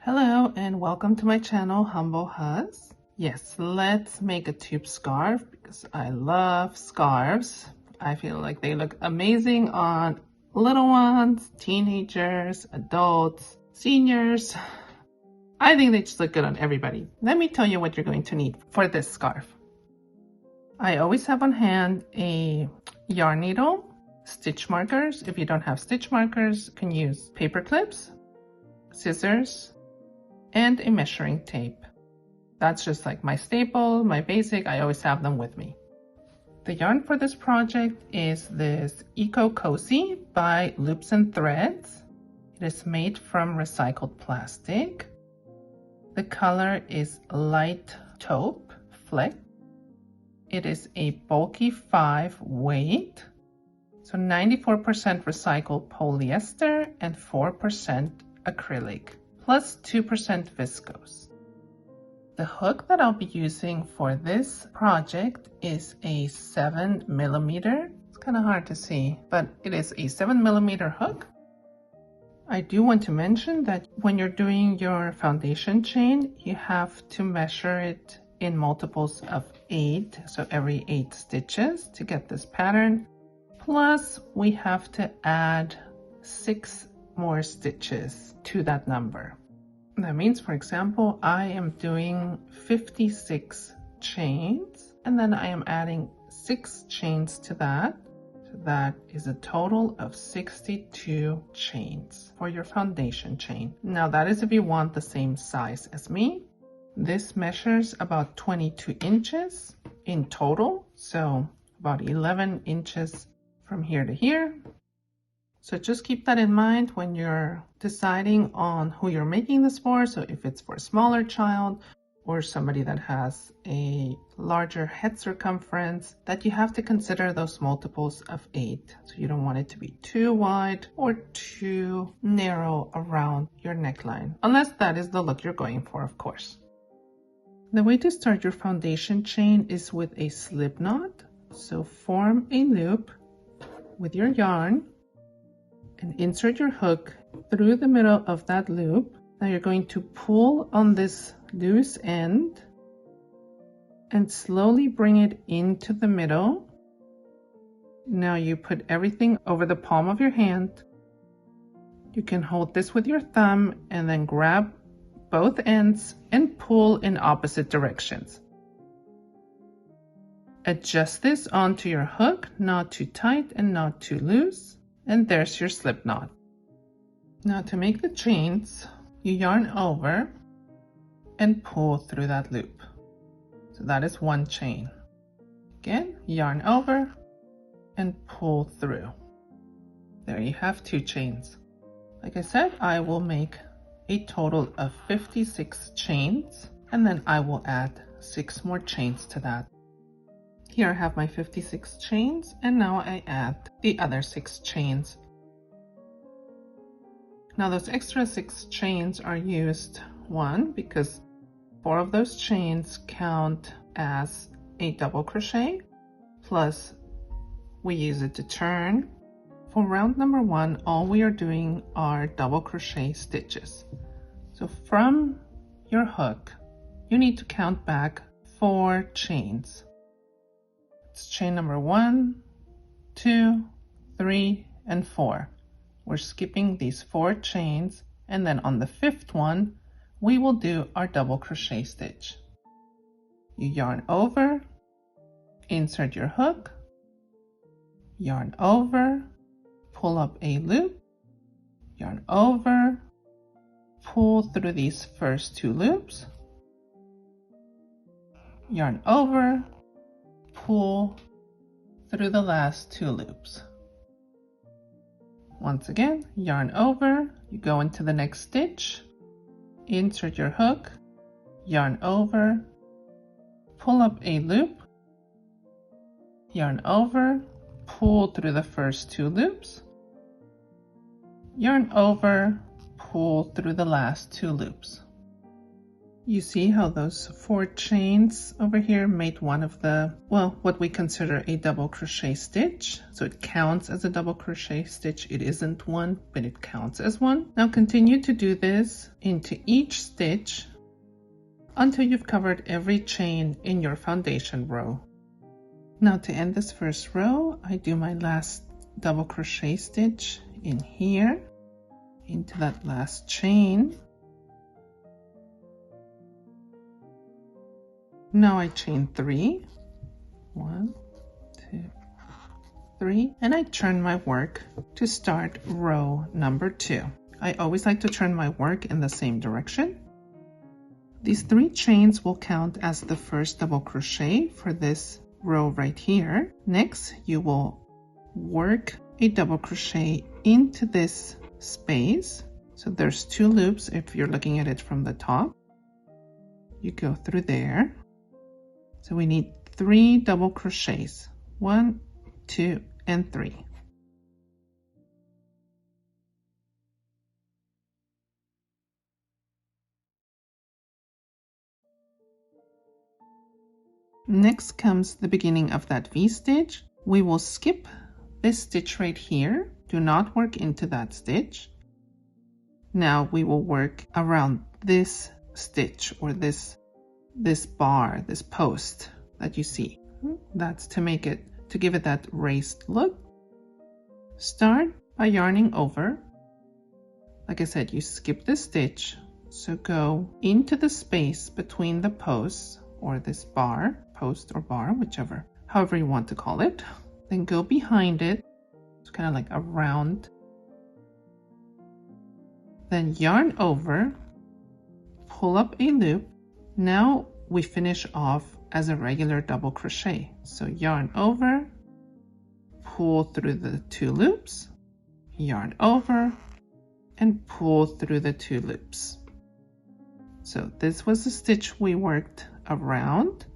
Hello and welcome to my channel, Humblehus. Yes, let's make a tube scarf because I love scarves. I feel like they look amazing on little ones, teenagers, adults, seniors. I think they just look good on everybody. Let me tell you what you're going to need for this scarf. I always have on hand a yarn needle, stitch markers. If you don't have stitch markers, you can use paper clips, scissors, and a measuring tape. That's just like my staple, my basic. I always have them with me. The yarn for this project is this xoxo by Loops and Threads. It is made from recycled plastic. The color is light taupe fleck. It is a bulky 5 weight, so 94% recycled polyester and 4% acrylic, plus 2% viscose. The hook that I'll be using for this project is a 7mm. It's kind of hard to see, but it is a 7mm hook. I do want to mention that when you're doing your foundation chain, you have to measure it in multiples of 8, so every 8 stitches to get this pattern. Plus, we have to add 6 more stitches to that number. That means, for example, I am doing 56 chains, and then I am adding 6 chains to that. So that is a total of 62 chains for your foundation chain. Now that is if you want the same size as me. This measures about 22 inches in total, so about 11 inches from here to here. So just keep that in mind when you're deciding on who you're making this for. So if it's for a smaller child or somebody that has a larger head circumference, that you have to consider those multiples of 8. So you don't want it to be too wide or too narrow around your neckline, unless that is the look you're going for, of course. The way to start your foundation chain is with a slip knot. So form a loop with your yarn and insert your hook through the middle of that loop. Now you're going to pull on this loose end and slowly bring it into the middle. Now you put everything over the palm of your hand. You can hold this with your thumb and then grab both ends and pull in opposite directions. Adjust this onto your hook, not too tight and not too loose. And there's your slip knot. Now to make the chains, you yarn over and pull through that loop. So that is one chain. Again, yarn over and pull through. There you have 2 chains. Like I said, I will make a total of 56 chains, and then I will add 6 more chains to that. Here I have my 56 chains, and now I add the other 6 chains. Now those extra 6 chains are used, 1, because 4 of those chains count as a double crochet, plus we use it to turn. For round number 1, all we are doing are double crochet stitches. So from your hook, you need to count back 4 chains. It's chain number 1, 2, 3, and 4. We're skipping these 4 chains, and then on the 5th one, we will do our double crochet stitch. You yarn over, insert your hook, yarn over, pull up a loop, yarn over, pull through these first 2 loops, yarn over, pull through the last 2 loops. Once again, yarn over, you go into the next stitch, insert your hook, yarn over, pull up a loop, yarn over, pull through the first 2 loops, yarn over, pull through the last 2 loops. You see how those 4 chains over here made one of the, well, what we consider a double crochet stitch. So it counts as a double crochet stitch. It isn't one, but it counts as one. Now continue to do this into each stitch until you've covered every chain in your foundation row. Now to end this first row, I do my last double crochet stitch in here, into that last chain. Now I chain 3, 1, 2, 3, and I turn my work to start row number 2. I always like to turn my work in the same direction. These 3 chains will count as the first double crochet for this row right here. Next, you will work a double crochet into this space. So there's 2 loops if you're looking at it from the top. You go through there. So we need 3 double crochets, 1, 2, and 3. Next comes the beginning of that V-stitch. We will skip this stitch right here. Do not work into that stitch. Now we will work around this stitch or this bar, this post that you see. That's to make it, to give it that raised look. Start by yarning over. Like I said, you skip this stitch, so go into the space between the posts or this bar, post or bar, whichever, however you want to call it. Then go behind it. It's kind of like around. Then yarn over, pull up a loop. Now we finish off as a regular double crochet. So yarn over, pull through the 2 loops, yarn over, and pull through the 2 loops. So this was the stitch we worked around,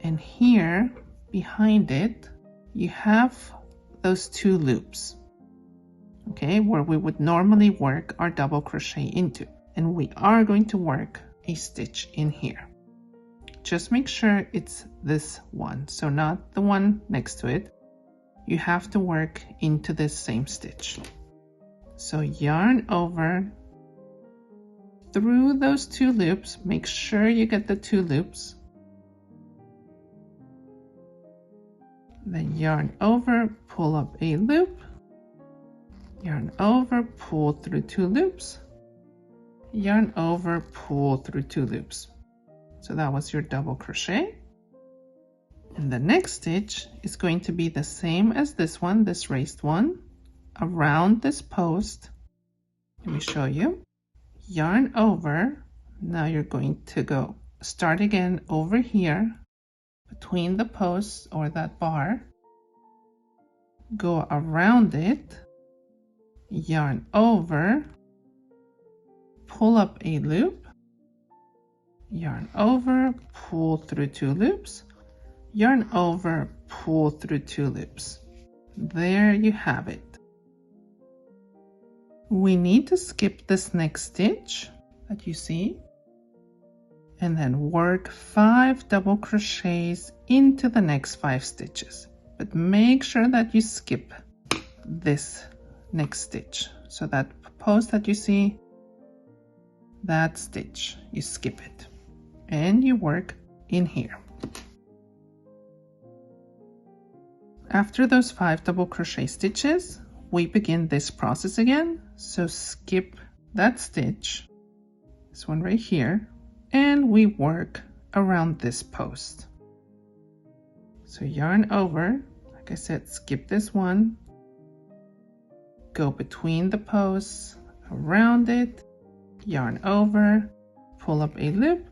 and here behind it you have those 2 loops, okay, where we would normally work our double crochet into, and we are going to work a stitch in here. Just make sure it's this one, so not the one next to it. You have to work into this same stitch. So yarn over through those 2 loops. Make sure you get the 2 loops. Then yarn over, pull up a loop, yarn over, pull through 2 loops, yarn over, pull through 2 loops. So that was your double crochet. And the next stitch is going to be the same as this one, this raised one, around this post. Let me show you. Yarn over. Now you're going to go start again over here between the posts or that bar. Go around it, yarn over, pull up a loop, yarn over, pull through 2 loops, yarn over, pull through 2 loops. There you have it. We need to skip this next stitch that you see and then work 5 double crochets into the next 5 stitches. But make sure that you skip this next stitch. So that post that you see, that stitch, you skip it and you work in here. After those 5 double crochet stitches, we begin this process again. So skip that stitch, this one right here, and we work around this post. So yarn over, like I said, skip this one, go between the posts, around it, yarn over, pull up a loop,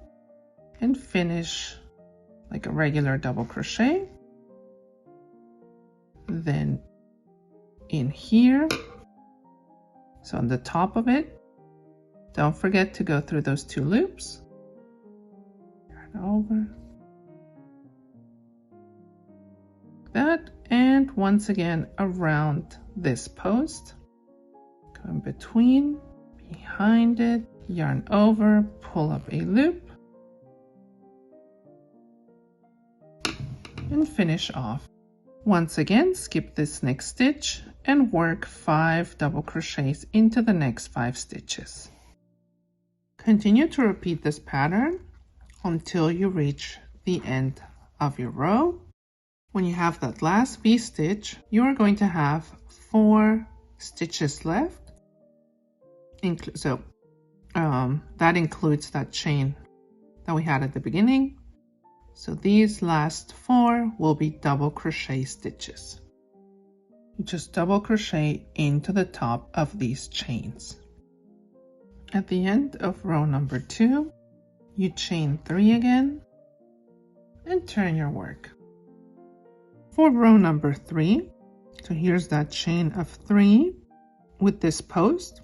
and finish like a regular double crochet. Then in here, so on the top of it, don't forget to go through those 2 loops, yarn over, that, and once again around this post, go in between, behind it, yarn over, pull up a loop, and finish off. Once again, skip this next stitch and work 5 double crochets into the next 5 stitches. Continue to repeat this pattern until you reach the end of your row. When you have that last V-stitch, you are going to have 4 stitches left. That includes that chain that we had at the beginning. So these last 4 will be double crochet stitches. You just double crochet into the top of these chains. At the end of row number 2, you chain 3 again and turn your work. For row number 3, so here's that chain of 3 with this post,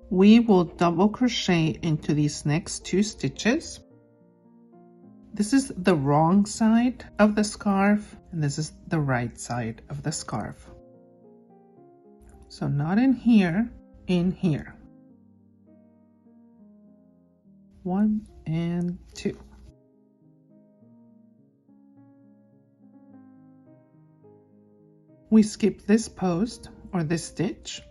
we will double crochet into these next 2 stitches. This is the wrong side of the scarf and this is the right side of the scarf. So not in here, in here. 1 and 2. We skip this post or this stitch,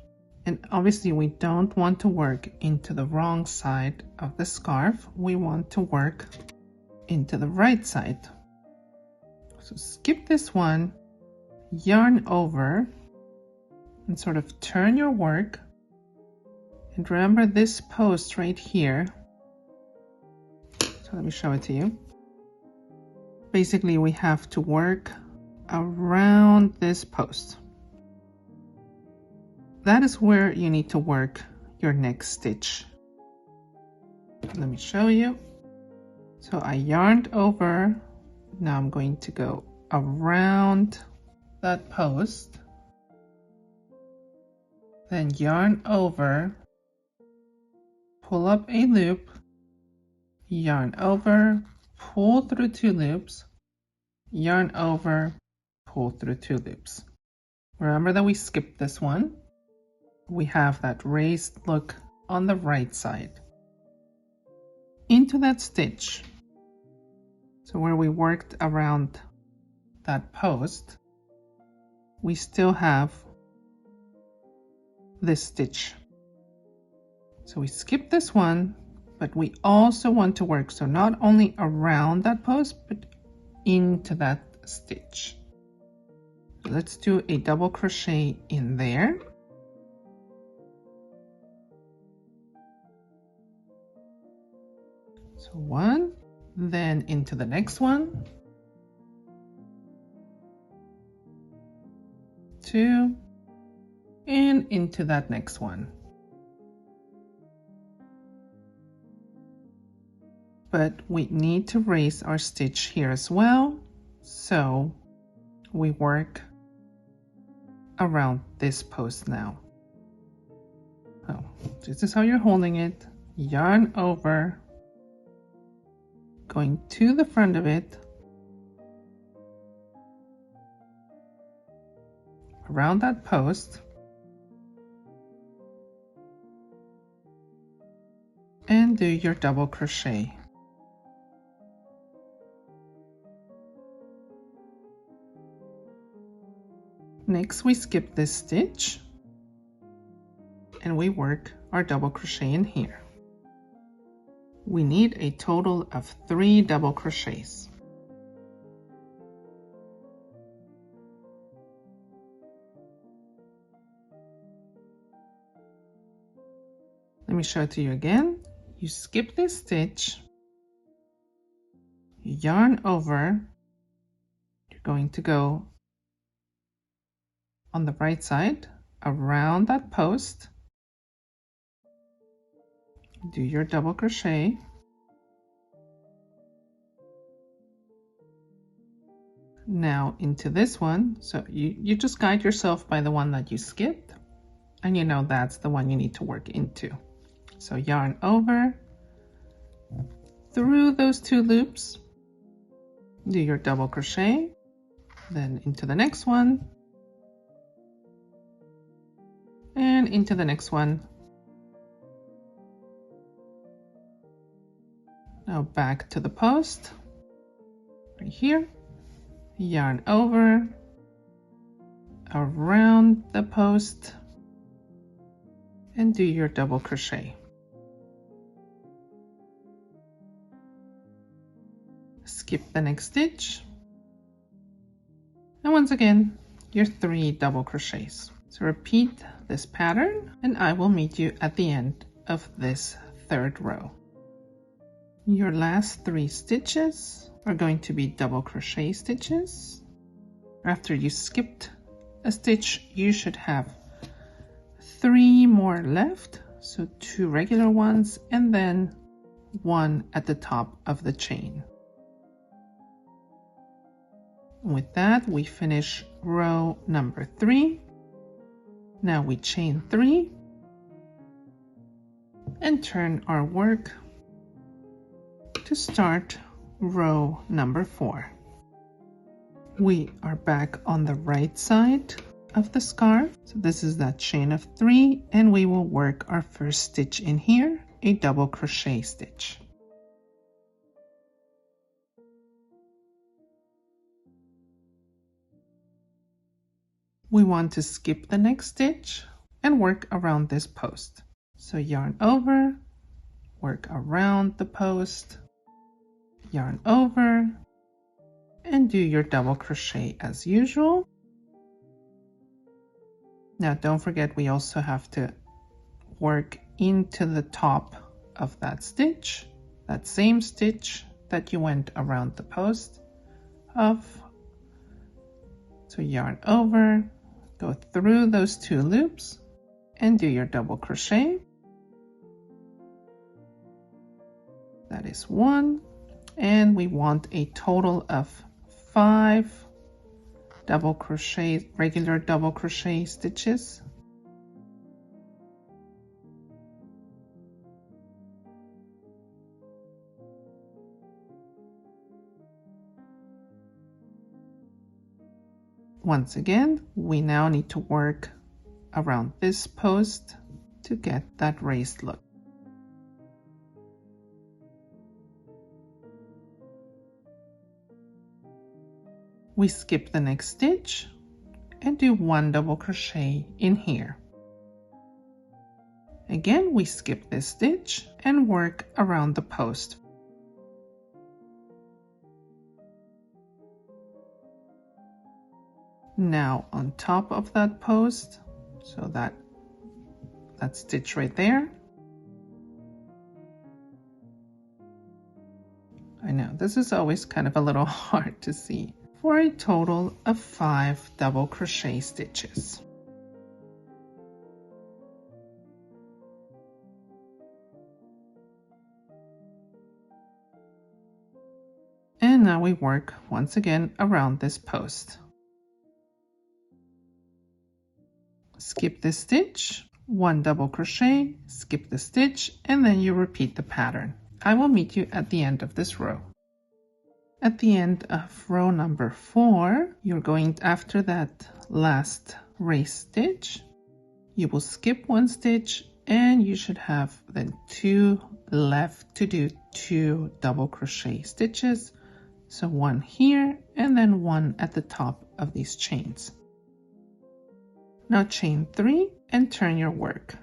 and obviously we don't want to work into the wrong side of the scarf. We want to work into the right side. So skip this one, yarn over, and sort of turn your work. And remember this post right here. So let me show it to you. Basically, we have to work around this post. That is where you need to work your next stitch. Let me show you. So I yarned over. Now I'm going to go around that post. Then yarn over, pull up a loop, yarn over, pull through 2 loops, yarn over, pull through 2 loops. Remember that we skipped this one. We have that raised look on the right side. Into that stitch, so where we worked around that post, we still have this stitch. So we skip this one, but we also want to work, so not only around that post, but into that stitch. So let's do a double crochet in there. So 1, then into the next one, 2, and into that next one. But we need to raise our stitch here as well, so we work around this post now. So this is how you're holding it. Yarn over, going to the front of it, around that post, and do your double crochet. Next, we skip this stitch and we work our double crochet in here. We need a total of 3 double crochets. Let me show it to you again. You skip this stitch, you yarn over, you're going to go on the right side around that post, do your double crochet, now into this one. So you just guide yourself by the one that you skipped, and you know that's the one you need to work into. So yarn over, through those 2 loops, do your double crochet, then into the next one, and into the next one. Now back to the post, right here, yarn over, around the post, and do your double crochet. Skip the next stitch, and once again your 3 double crochets. So repeat this pattern, and I will meet you at the end of this 3rd row. Your last 3 stitches are going to be double crochet stitches. After you skipped a stitch, you should have 3 more left, so 2 regular ones and then 1 at the top of the chain. With that, we finish row number 3. Now we chain 3 and turn our work to start row number 4. We are back on the right side of the scarf. So this is that chain of 3, and we will work our first stitch in here, a double crochet stitch. We want to skip the next stitch and work around this post. So yarn over, work around the post, yarn over, and do your double crochet as usual. Now don't forget, we also have to work into the top of that stitch, that same stitch that you went around the post of. So yarn over, go through those 2 loops and do your double crochet. That is 1, and we want a total of 5 double crochet, regular double crochet stitches. Once again, we now need to work around this post to get that raised look. We skip the next stitch and do 1 double crochet in here. Again, we skip this stitch and work around the post. Now on top of that post, so that stitch right there. I know this is always kind of a little hard to see. For a total of 5 double crochet stitches. And now we work once again around this post. Skip this stitch, 1 double crochet, skip the stitch, and then you repeat the pattern. I will meet you at the end of this row. At the end of row number 4, you're going, after that last raised stitch, you will skip 1 stitch and you should have then 2 left to do 2 double crochet stitches. So 1 here and then 1 at the top of these chains. Now chain 3 and turn your work.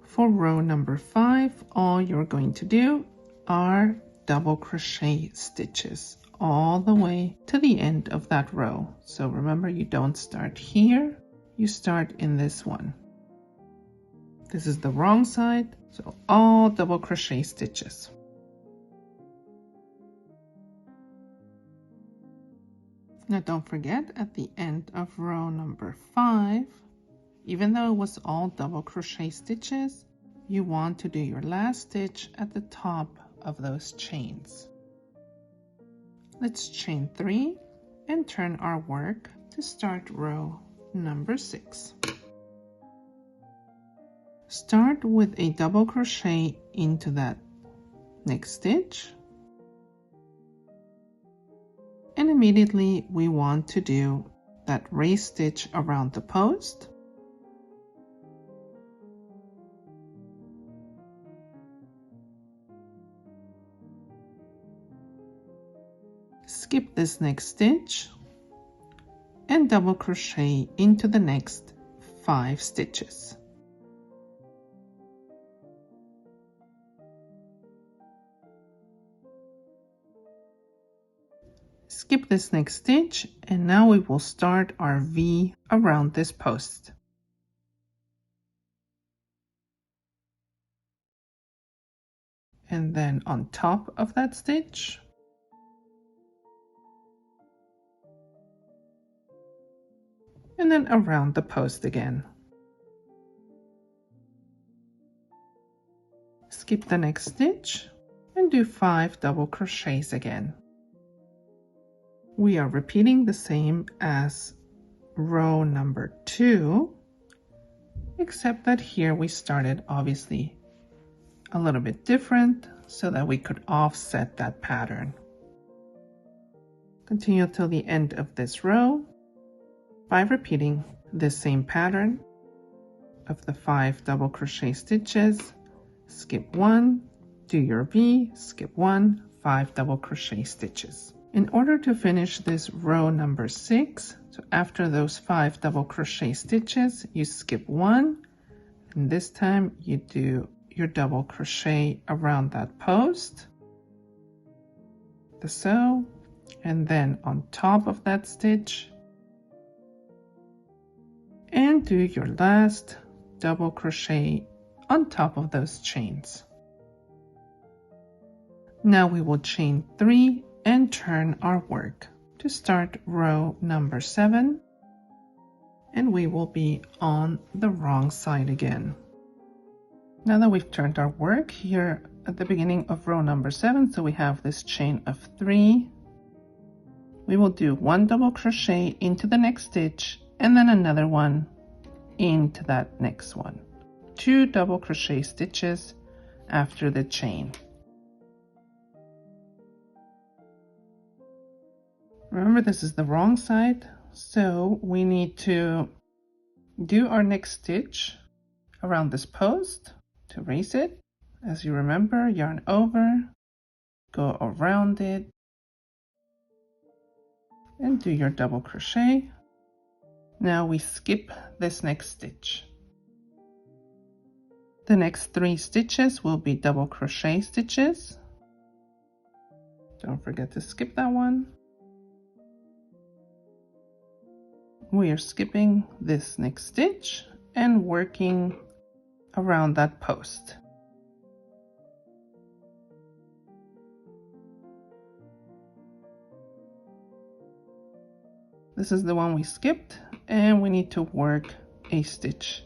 For row number 5, all you're going to do are double crochet stitches all the way to the end of that row. So remember, you don't start here, you start in this one. This is the wrong side, so all double crochet stitches. Now don't forget, at the end of row number 5, even though it was all double crochet stitches, you want to do your last stitch at the top of those chains. Let's chain 3 and turn our work to start row number 6. Start with a double crochet into that next stitch, and immediately we want to do that raised stitch around the post. skip this next stitch and double crochet into the next 5 stitches. Skip this next stitch, and now we will start our V around this post. And then on top of that stitch, and then around the post again. Skip the next stitch and do 5 double crochets again. We are repeating the same as row number 2, except that here we started obviously a little bit different so that we could offset that pattern. Continue till the end of this row by repeating the same pattern of the 5 double crochet stitches. Skip 1, do your V, skip 1, 5 double crochet stitches. In order to finish this row number 6, so after those 5 double crochet stitches, you skip 1, and this time you do your double crochet around that post, the sew, and then on top of that stitch, and do your last double crochet on top of those chains. Now we will chain 3 and turn our work to start row number 7, and we will be on the wrong side again. Now that we've turned our work here at the beginning of row number 7, so we have this chain of 3, we will do 1 double crochet into the next stitch and then another one into that next one. 2 double crochet stitches after the chain. Remember, this is the wrong side, so we need to do our next stitch around this post to raise it. As you remember, yarn over, go around it, and do your double crochet. Now we skip this next stitch. The next 3 stitches will be double crochet stitches. Don't forget to skip that one. We are skipping this next stitch and working around that post. This is the one we skipped, and we need to work a stitch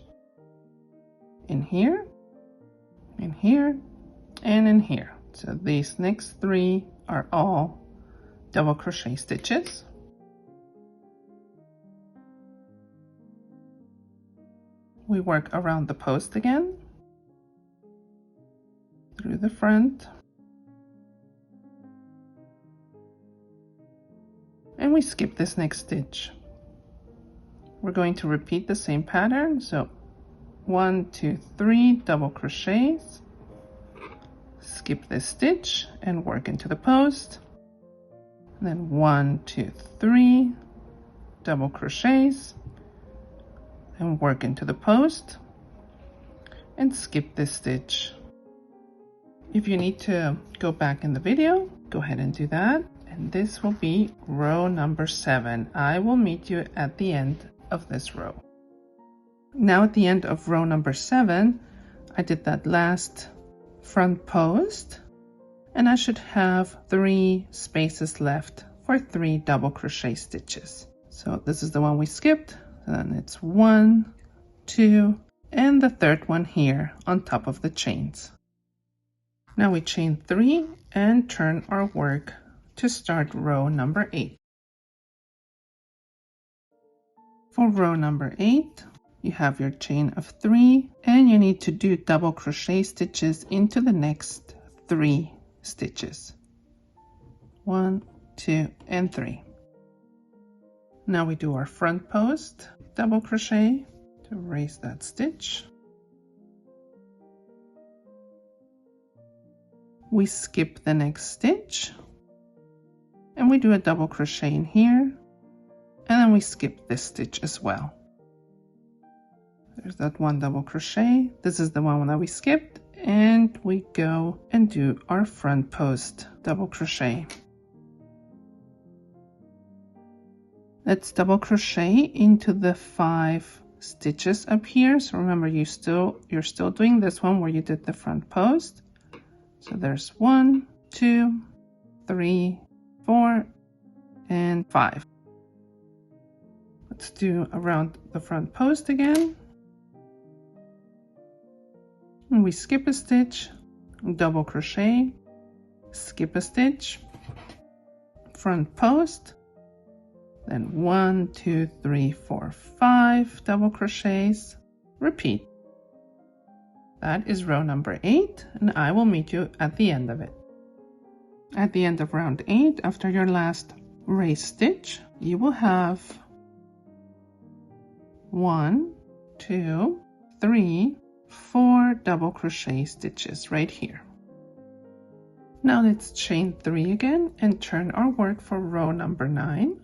in here, in here, and in here. So these next 3 are all double crochet stitches. We work around the post again, through the front, and we skip this next stitch. We're going to repeat the same pattern, so 1, 2, 3 double crochets, skip this stitch and work into the post, and then 1, 2, 3 double crochets and work into the post and skip this stitch. If you need to go back in the video, go ahead and do that. And this will be row number 7. I will meet you at the end of this row. Now at the end of row number 7, I did that last front post, and I should have 3 spaces left for 3 double crochet stitches. So this is the one we skipped. Then it's 1, 2, and the third one here on top of the chains. Now we chain 3 and turn our work to start row number 8. For row number 8, you have your chain of 3, and you need to do double crochet stitches into the next 3 stitches. 1, 2, and 3. Now we do our front post, double crochet to raise that stitch. We skip the next stitch and we do a double crochet in here, and then we skip this stitch as well. There's that one double crochet. This is the one that we skipped, and we go and do our front post double crochet. Let's double crochet into the 5 stitches up here. So remember, you're still doing this one where you did the front post. So there's 1, 2, 3, 4, and 5. Let's do around the front post again. And we skip a stitch, double crochet, skip a stitch, front post, then 1, 2, 3, 4, 5 double crochets, repeat. That is row number 8, and I will meet you at the end of it. At the end of round 8, after your last raised stitch, you will have 1, 2, 3, 4 double crochet stitches right here. Now let's chain 3 again and turn our work for row number 9.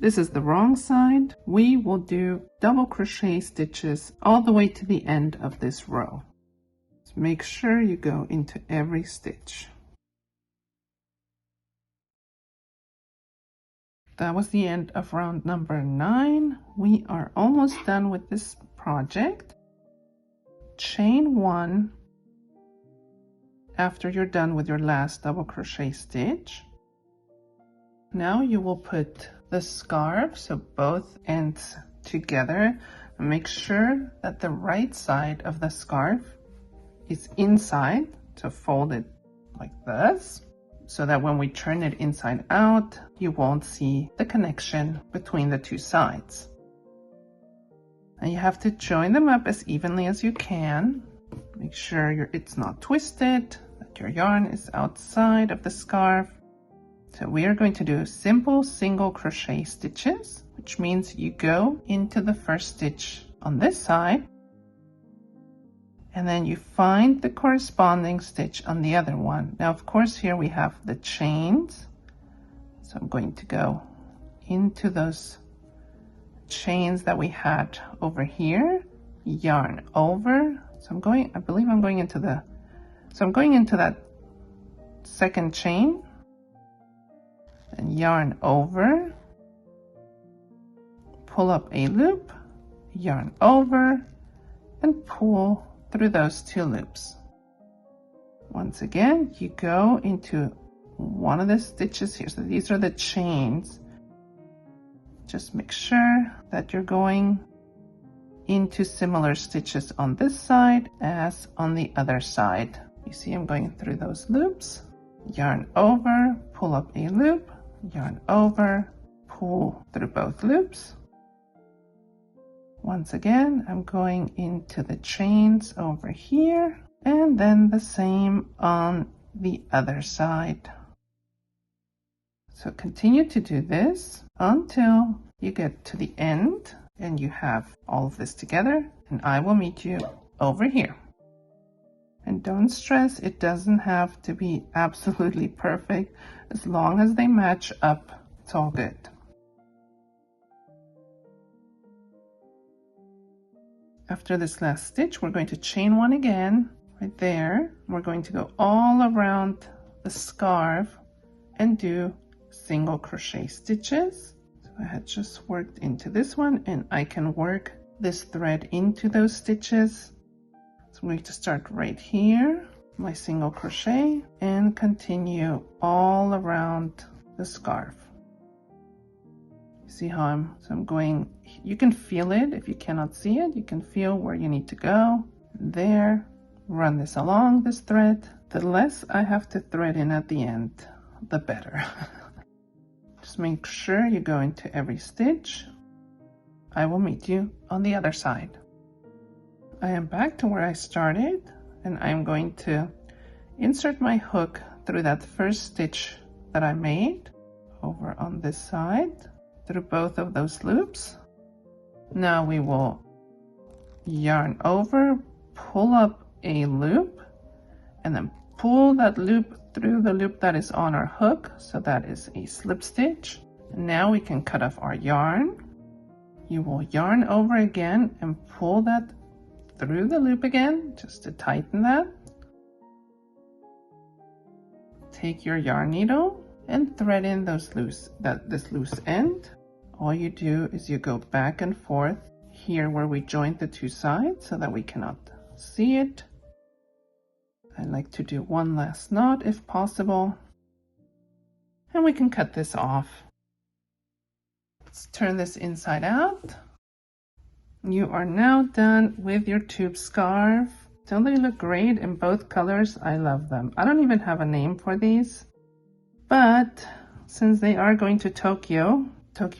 This is the wrong side. We will do double crochet stitches all the way to the end of this row. So make sure you go into every stitch. That was the end of round number 9. We are almost done with this project. Chain 1 after you're done with your last double crochet stitch. Now you will put the scarf, so both ends together. Make sure that the right side of the scarf is inside, so fold it like this, so that when we turn it inside out, you won't see the connection between the 2 sides. And you have to join them up as evenly as you can. Make sure it's not twisted, that your yarn is outside of the scarf. So we are going to do simple single crochet stitches, which means you go into the first stitch on this side, and then you find the corresponding stitch on the other one. Now, of course, here we have the chains. So I'm going to go into those chains that we had over here, yarn over. So I believe I'm going into that second chain, and yarn over, pull up a loop, yarn over, and pull through those 2 loops. Once again, you go into one of the stitches here. So these are the chains. Just make sure that you're going into similar stitches on this side as on the other side. You see I'm going through those loops, yarn over, pull up a loop, yarn over, pull through both loops. Once again, I'm going into the chains over here, and then the same on the other side. So continue to do this until you get to the end and you have all of this together, and I will meet you over here. And don't stress, it doesn't have to be absolutely perfect. As long as they match up, it's all good. After this last stitch, we're going to chain 1 again, right there. We're going to go all around the scarf and do single crochet stitches. So I had just worked into this one, and I can work this thread into those stitches. So I'm going to start right here, my single crochet, and continue all around the scarf. You see how I'm going, you can feel it. If you cannot see it, you can feel where you need to go. There, run this along this thread. The less I have to thread in at the end, the better. Just make sure you go into every stitch. I will meet you on the other side. I am back to where I started, and I'm going to insert my hook through that first stitch that I made over on this side, through both of those loops. Now we will yarn over, pull up a loop, and then pull that loop through the loop that is on our hook, so that is a slip stitch. Now we can cut off our yarn. You will yarn over again and pull that through the loop again, just to tighten that. Take your yarn needle and thread in this loose end. All you do is you go back and forth here where we joined the two sides so that we cannot see it. I like to do one last knot if possible. And we can cut this off. Let's turn this inside out. You are now done with your tube scarf. Don't they look great in both colors? I love them. I don't even have a name for these, but since they are going to Tokyo,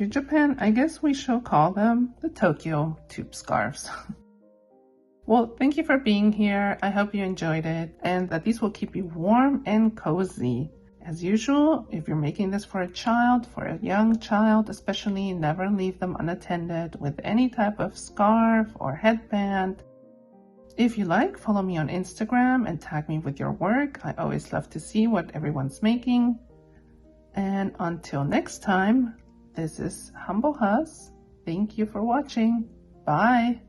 Japan, I guess we shall call them the Tokyo tube scarves. Well, thank you for being here. I hope you enjoyed it and that these will keep you warm and cozy. As usual, if you're making this for a child, for a young child especially, never leave them unattended with any type of scarf or headband. If you like, follow me on Instagram and tag me with your work. I always love to see what everyone's making. And until next time, this is Humblehus. Thank you for watching. Bye.